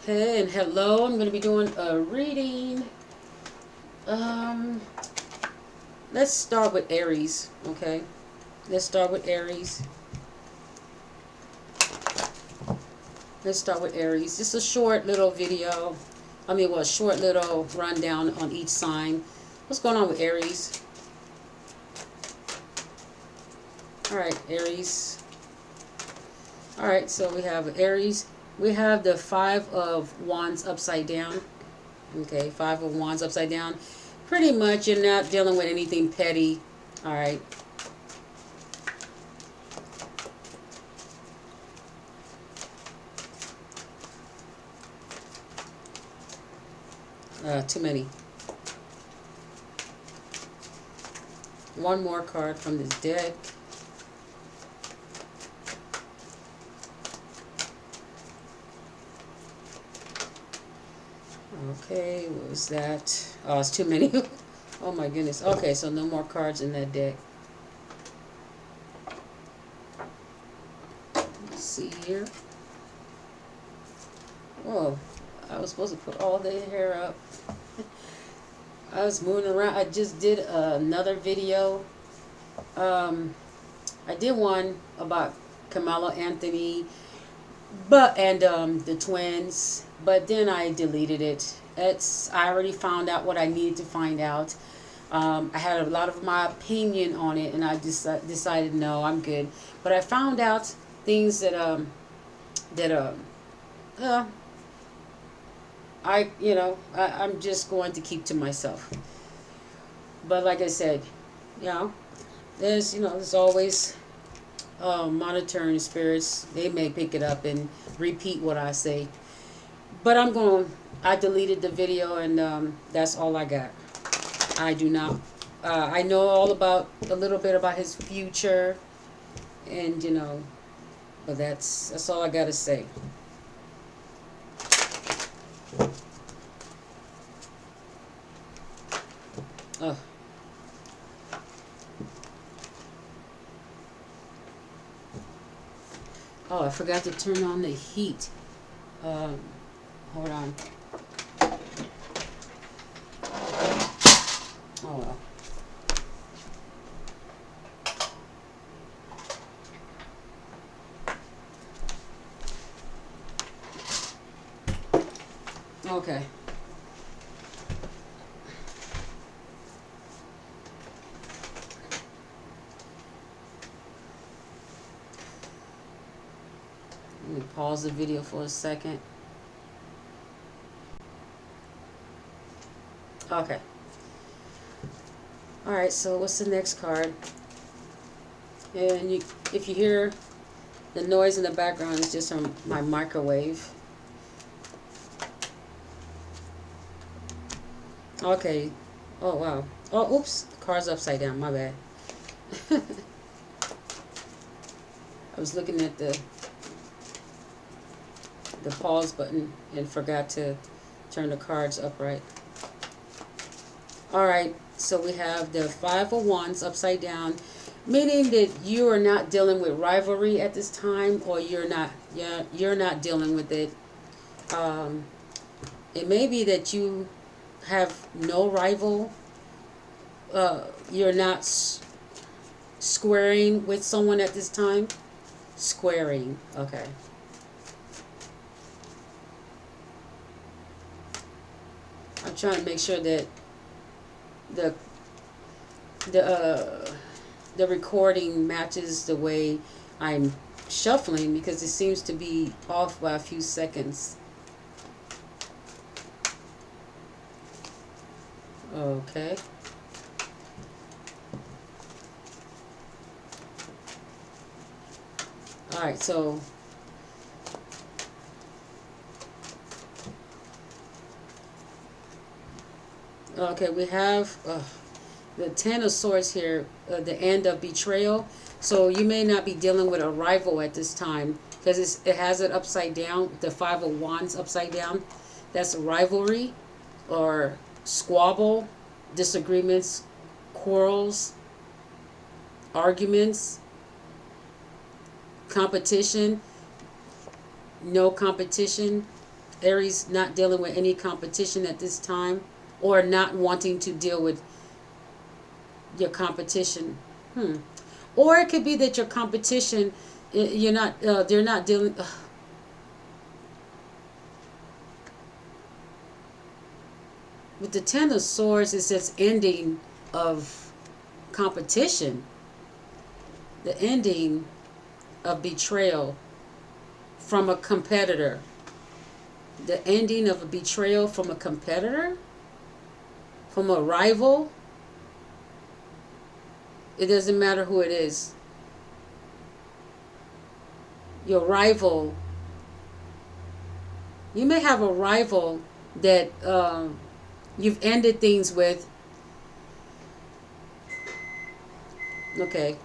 Hey and hello, I'm going to be doing a reading. Um, let's start with Aries, okay? Let's start with Aries. Let's start with Aries. Just a short little video. Short little rundown on each sign. What's going on with Aries? Alright, Aries. Alright, so we have Aries. We have the Five of Wands upside down. Okay, Five of Wands upside down. Pretty much you're not dealing with anything petty. Alright. Too many. One more card from this deck. Okay, what was that? Oh, it's too many. Oh my goodness. Okay, so no more cards in that deck. Let's see here. Whoa, I was supposed to put all the hair up. I was moving around. I just did another video. I did one about Kamala Anthony, and the twins, but then I deleted it. I already found out what I needed to find out. I had a lot of my opinion on it, and I just decided no, I'm good. But I found out things that I'm just going to keep to myself. But like I said, you know, there's always monitoring spirits. They may pick it up and repeat what I say. But I deleted the video, and that's all I got. I do not. I know a little bit about his future, and but that's all I got to say. Oh, I forgot to turn on the heat. Hold on. Oh well. Okay. Let me pause the video for a second. Okay. Alright, so what's the next card? And if you hear the noise in the background, it's just from my microwave. Okay. Oh, wow. Oh, oops. The card's upside down. My bad. I was looking at the pause button and forgot to turn the cards upright. Alright, so we have the Five of Wands upside down, meaning that you are not dealing with rivalry at this time, or you're not dealing with it. It may be that you have no rival. You're not squaring with someone at this time. Squaring, okay. I'm trying to make sure that the recording matches the way I'm shuffling, because it seems to be off by a few seconds. Okay. Alright, so okay, we have the Ten of Swords here, the end of betrayal. So you may not be dealing with a rival at this time, because it has it upside down, the Five of Wands upside down. That's rivalry or squabble, disagreements, quarrels, arguments, competition, no competition, Aries not dealing with any competition at this time, or not wanting to deal with your competition. Or it could be that your competition, you're not, they're not dealing. With the Ten of Swords, it says ending of competition, the ending of betrayal from a competitor. The ending of a betrayal from a competitor, from a rival. It doesn't matter who it is. Your rival. You may have a rival that you've ended things with. Okay.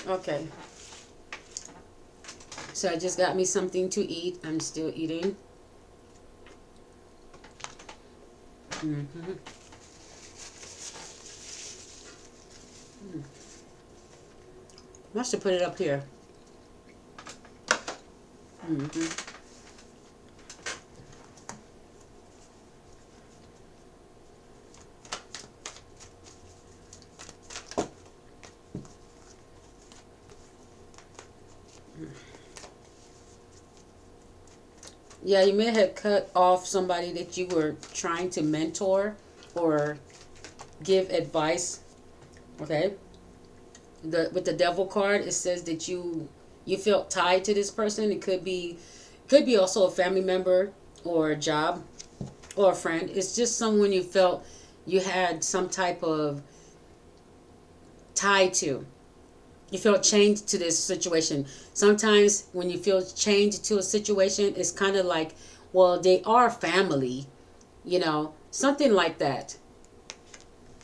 Okay. So I just got me something to eat. I'm still eating. Mm-hmm. I should put it up here. Mm-hmm. Yeah, you may have cut off somebody that you were trying to mentor or give advice. Okay. With the devil card, it says that you felt tied to this person. It could be also a family member or a job or a friend. It's just someone you felt you had some type of tie to. You feel chained to this situation. Sometimes when you feel chained to a situation, it's kind of like, well, they are family, something like that.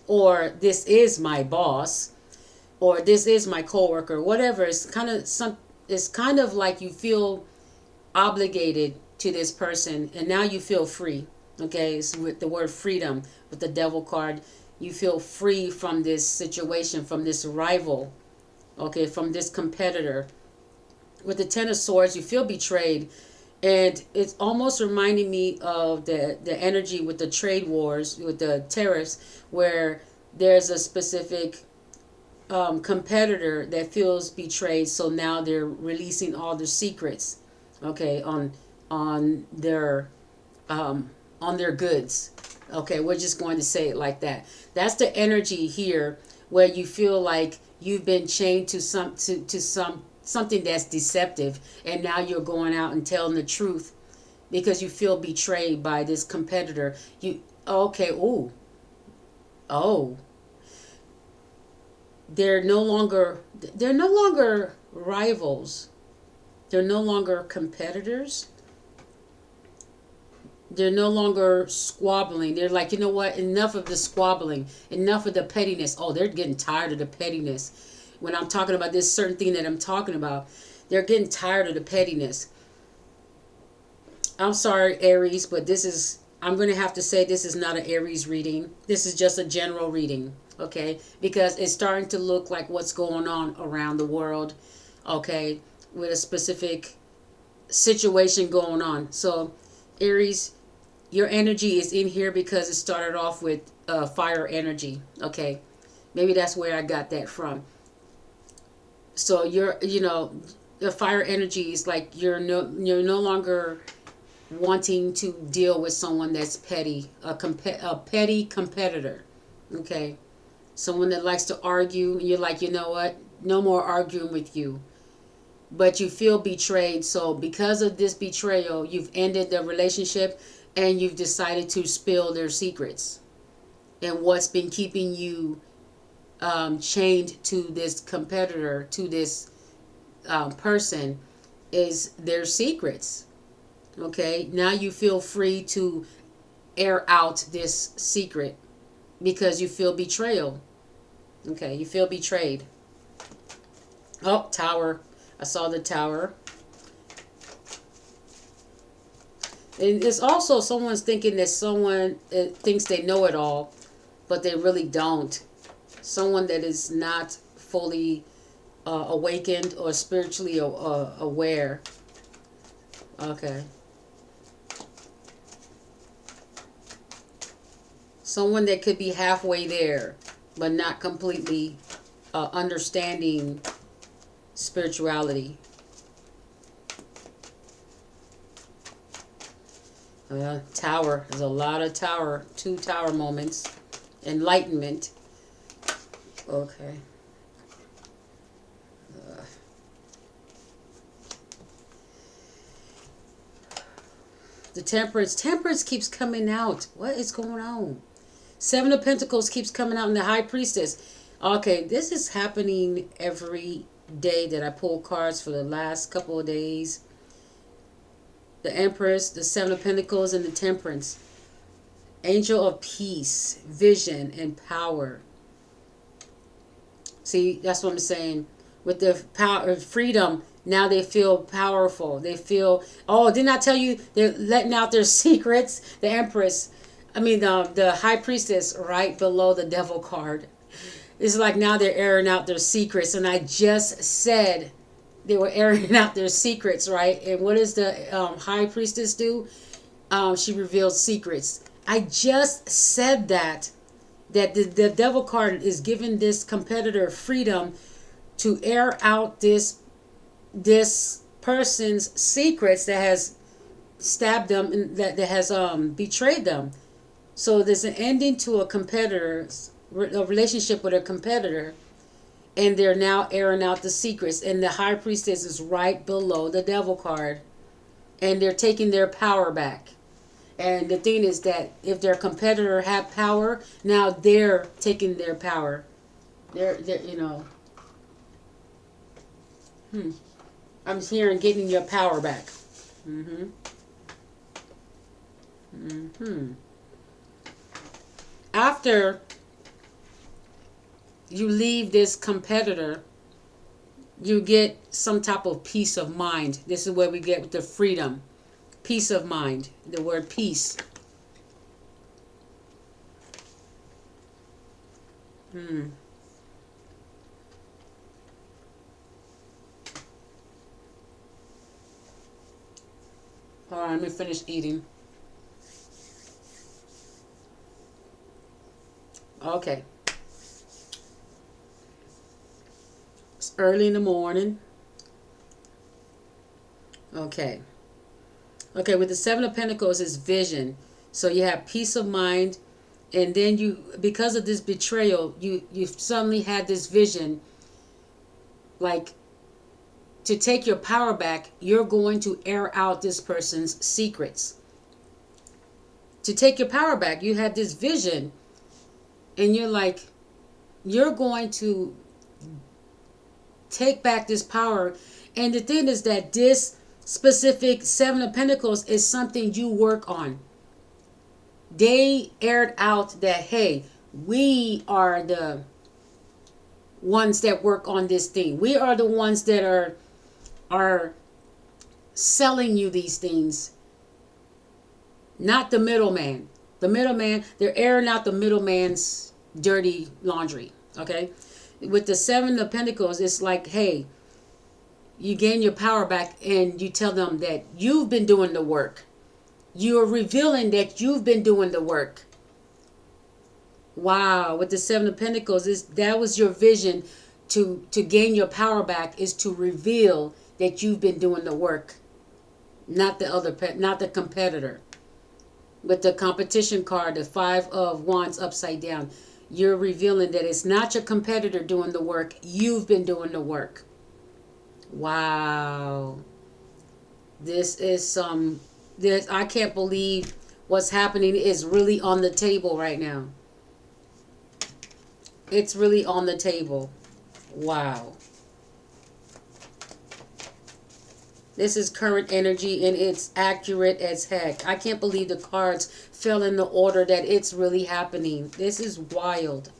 Or this is my boss, or this is my coworker, whatever. It's kind of like you feel obligated to this person, and now you feel free. Okay, it's with the word freedom, with the devil card. You feel free from this situation, from this rival, okay, from this competitor. With the Ten of Swords, you feel betrayed, and it's almost reminding me of the energy with the trade wars, with the tariffs, where there's a specific competitor that feels betrayed, so now they're releasing all their secrets, okay, on their on their goods. Okay, we're just going to say it like that. That's the energy here, where you feel like you've been chained to something that's deceptive, and now you're going out and telling the truth because you feel betrayed by this competitor. You okay? Oh, they're no longer rivals. They're no longer competitors. They're no longer squabbling. They're like, you know what? Enough of the squabbling. Enough of the pettiness. Oh, they're getting tired of the pettiness. When I'm talking about this certain thing that I'm talking about, they're getting tired of the pettiness. I'm sorry, Aries, but I'm going to have to say this is not an Aries reading. This is just a general reading, okay? Because it's starting to look like what's going on around the world, okay, with a specific situation going on. So, Aries, your energy is in here because it started off with fire energy, okay? Maybe that's where I got that from. So the fire energy is like you're no longer wanting to deal with someone that's petty, a petty competitor, okay? Someone that likes to argue, and you're like, you know what? No more arguing with you. But you feel betrayed, so because of this betrayal, you've ended the relationship and you've decided to spill their secrets. And what's been keeping you chained to this competitor, to this person, is their secrets. Okay, now you feel free to air out this secret because you feel betrayal. Okay, you feel betrayed. Oh, tower. I saw the tower. And it's also someone's thinking that someone thinks they know it all, but they really don't. Someone that is not fully awakened or spiritually aware. Okay. Someone that could be halfway there, but not completely understanding spirituality. Tower. There's a lot of tower. 2 tower moments. Enlightenment. Okay. The temperance. Temperance keeps coming out. What is going on? 7 of Pentacles keeps coming out in the High Priestess. Okay, this is happening every day that I pull cards for the last couple of days. The Empress, the 7 of Pentacles, and the Temperance. Angel of Peace, Vision, and Power. See, that's what I'm saying. With the power, freedom, now they feel powerful. They feel, oh, didn't I tell you they're letting out their secrets? The Empress, the High Priestess right below the Devil card. It's like now they're airing out their secrets. And I just said they were airing out their secrets, right? And what does the High Priestess do? She reveals secrets. I just said that the Devil card is giving this competitor freedom to air out this person's secrets that has stabbed them and that has betrayed them. So there's an ending to a relationship with a competitor, and they're now airing out the secrets. And the High Priestess is right below the Devil card, and they're taking their power back. And the thing is that if their competitor had power, now they're taking their power. They're I'm hearing getting your power back. After you leave this competitor, you get some type of peace of mind. This is where we get the freedom. Peace of mind. The word peace. All right, let me finish eating. Okay. It's early in the morning. Okay. Okay, with the 7 of Pentacles is vision. So you have peace of mind, and then you, because of this betrayal, you suddenly had this vision, like, to take your power back, you're going to air out this person's secrets. To take your power back, you had this vision, and you're like, you're going to take back this power. And the thing is that this specific 7 of Pentacles is something you work on. They aired out that, hey, we are the ones that work on this thing. We are the ones that are selling you these things, not the middleman. The middleman, they're airing out the middleman's dirty laundry. Okay, with the 7 of Pentacles, it's like, hey, you gain your power back, and you tell them that you've been doing the work. You're revealing that you've been doing the work. Wow, with the 7 of Pentacles, that was your vision to gain your power back, is to reveal that you've been doing the work, not the competitor. With the competition card, the 5 of Wands upside down, you're revealing that it's not your competitor doing the work. You've been doing the work. Wow. This is I can't believe what's happening is really on the table right now. It's really on the table. Wow. This is current energy, and it's accurate as heck. I can't believe the cards fell in the order that it's really happening. This is wild.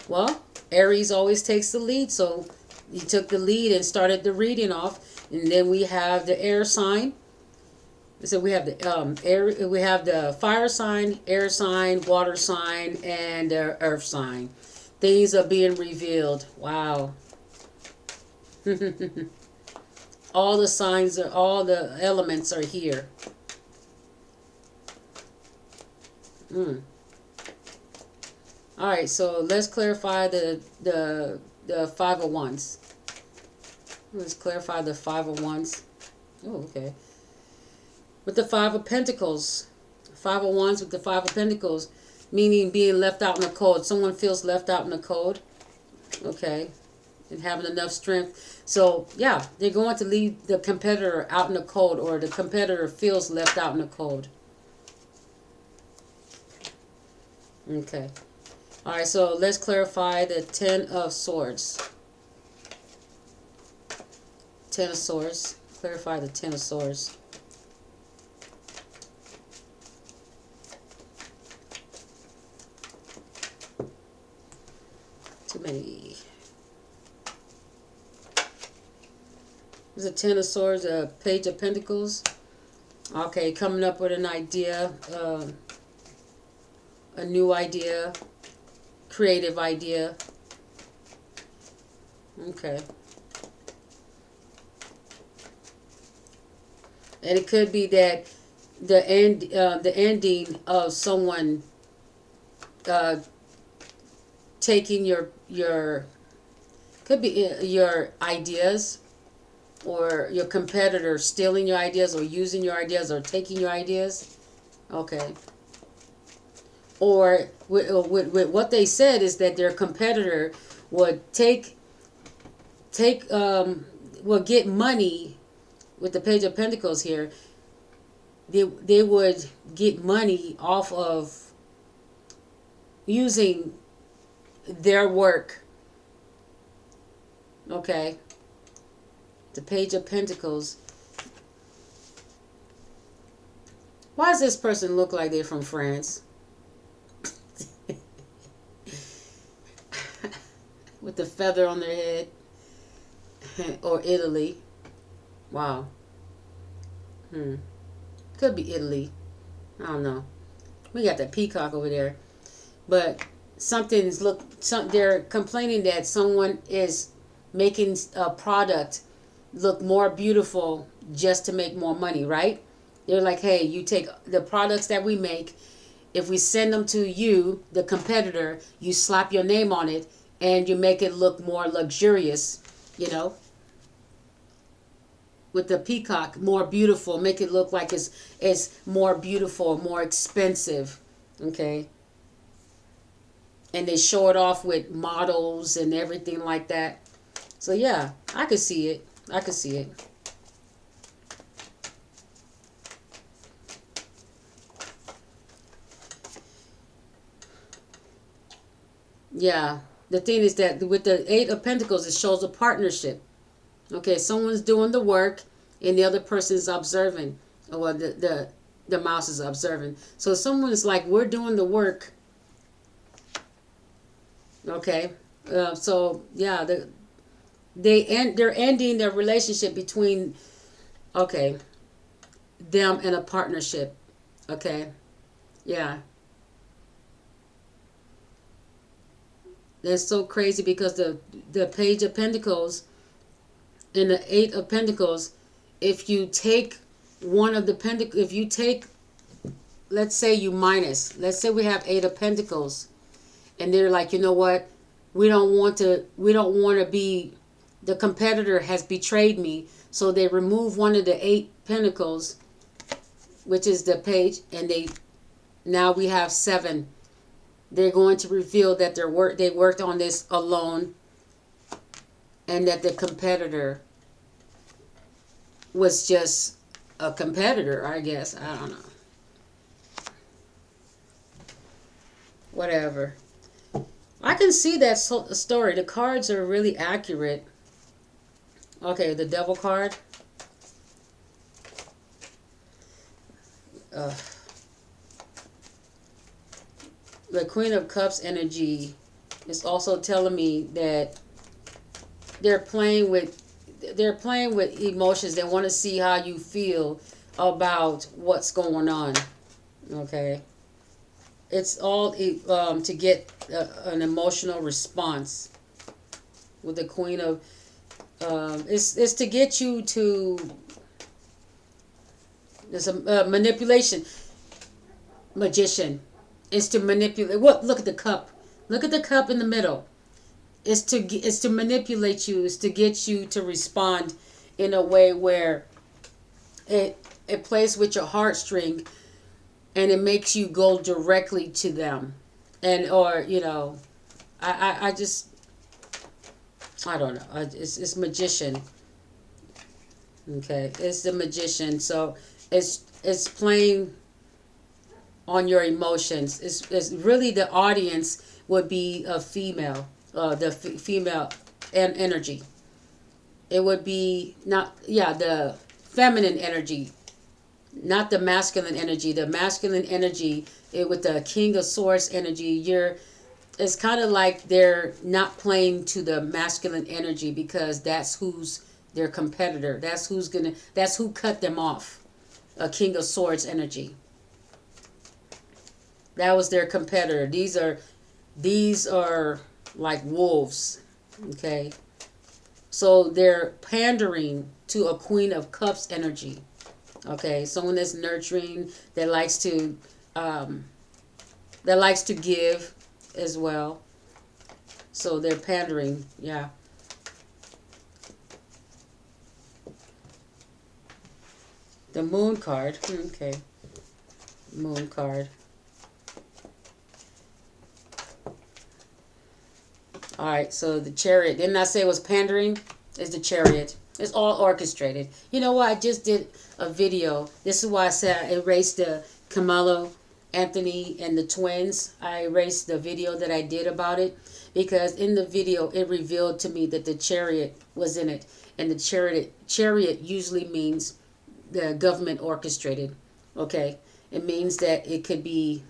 Well, Aries always takes the lead, so he took the lead and started the reading off. And then we have the air sign. So we have the we have the fire sign, air sign, water sign, and the earth sign. Things are being revealed. Wow. All the signs are, all the elements are here. Mm. All right, so let's clarify the Five of Wands. Let's clarify the Five of Wands. Oh, okay. With the Five of Pentacles, Five of Wands with the Five of Pentacles, meaning being left out in the cold. Someone feels left out in the cold. Okay. And having enough strength. So, yeah, they're going to leave the competitor out in the cold, or the competitor feels left out in the cold. Okay. All right, so let's clarify the Ten of Swords. Ten of Swords. Clarify the Ten of Swords. Too many. There's a Ten of Swords, a Page of Pentacles. Okay, coming up with an idea, a new idea, creative idea. Okay. And it could be that the ending of someone taking your could be your ideas, or your competitor stealing your ideas, or using your ideas, or taking your ideas. Okay. Or with what they said is that their competitor would will get money. With the Page of Pentacles here, they would get money off of using their work. Okay. The Page of Pentacles. Why does this person look like they're from France? With the feather on their head. Or Italy. Wow. Could be Italy. I don't know. We got the peacock over there. But they're complaining that someone is making a product look more beautiful just to make more money, right? They're like, hey, you take the products that we make, if we send them to you, the competitor, you slap your name on it and you make it look more luxurious, you know? With the peacock, more beautiful, make it look like it's more beautiful, more expensive, okay? And they show it off with models and everything like that. So yeah, I could see it. I could see it. Yeah, the thing is that with the Eight of Pentacles, it shows a partnership. Okay, someone's doing the work and the other person is observing. Or the mouse is observing. So someone's like, we're doing the work. Okay, so yeah, they're ending their relationship between, okay, them and a partnership. Okay, yeah. That's so crazy because the Page of Pentacles and the Eight of Pentacles, if you take one of the pentacles, if you take, let's say let's say we have Eight of Pentacles, and they're like, you know what, we don't want to be, the competitor has betrayed me, so they remove one of the Eight Pentacles, which is the page, and now we have seven. They're going to reveal that they worked on this alone, and that the competitor was just a competitor, I guess. I don't know. Whatever. I can see that story. The cards are really accurate. Okay, the Devil card. The Queen of Cups energy is also telling me that they're playing with emotions. They want to see how you feel about what's going on. Okay. It's all to get an emotional response with the Queen of. It's to get you to. There's a manipulation. Magician. It's to manipulate. What? Look at the cup. Look at the cup in the middle. It's to manipulate you. It's to get you to respond in a way where it plays with your heartstring, and it makes you go directly to them, and or I just I don't know. It's magician. Okay, it's the magician. So it's playing on your emotions. It's really the audience would be a female, the female and energy. It would be not the feminine energy, not the masculine energy. The masculine energy, with the King of Swords energy, it's kind of like they're not playing to the masculine energy because that's who's their competitor. That's who cut them off. A King of Swords energy. That was their competitor. These are like wolves. Okay. So they're pandering to a Queen of Cups energy. Okay, someone that's nurturing, um, that likes to give as well. So they're pandering, yeah. The Moon card, okay, Moon card. All right, so the Chariot. Didn't I say it was pandering? It's the Chariot. It's all orchestrated. You know what? I just did a video. This is why I said I erased the Camilo, Anthony, and the twins. I erased the video that I did about it because in the video it revealed to me that the Chariot was in it, and the Chariot usually means the government orchestrated. Okay, it means that it could be.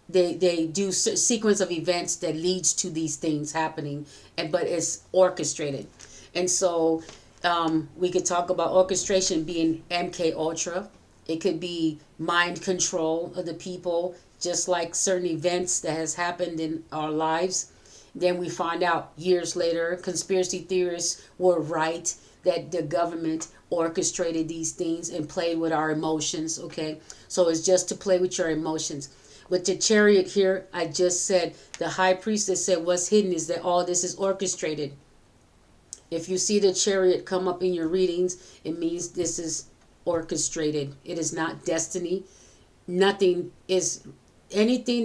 They do sequence of events that leads to these things happening, but it's orchestrated. And so we could talk about orchestration being MK Ultra. It could be mind control of the people, just like certain events that has happened in our lives. Then we find out years later, conspiracy theorists were right that the government orchestrated these things and played with our emotions. Okay, so it's just to play with your emotions. With the Chariot here, I just said, the high priestess said what's hidden is that all this is orchestrated. If you see the Chariot come up in your readings, it means this is orchestrated. It is not destiny. Anything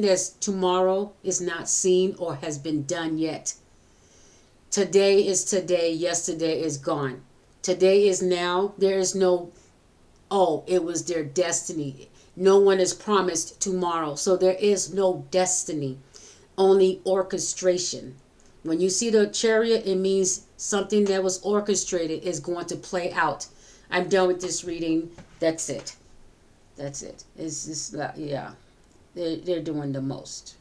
that's tomorrow is not seen or has been done yet. Today is today. Yesterday is gone. Today is now. There is no, it was their destiny. No one is promised tomorrow. So there is no destiny, only orchestration. When you see the Chariot, it means something that was orchestrated is going to play out. I'm done with this reading. That's it. That's it. It's just, yeah. They're doing the most.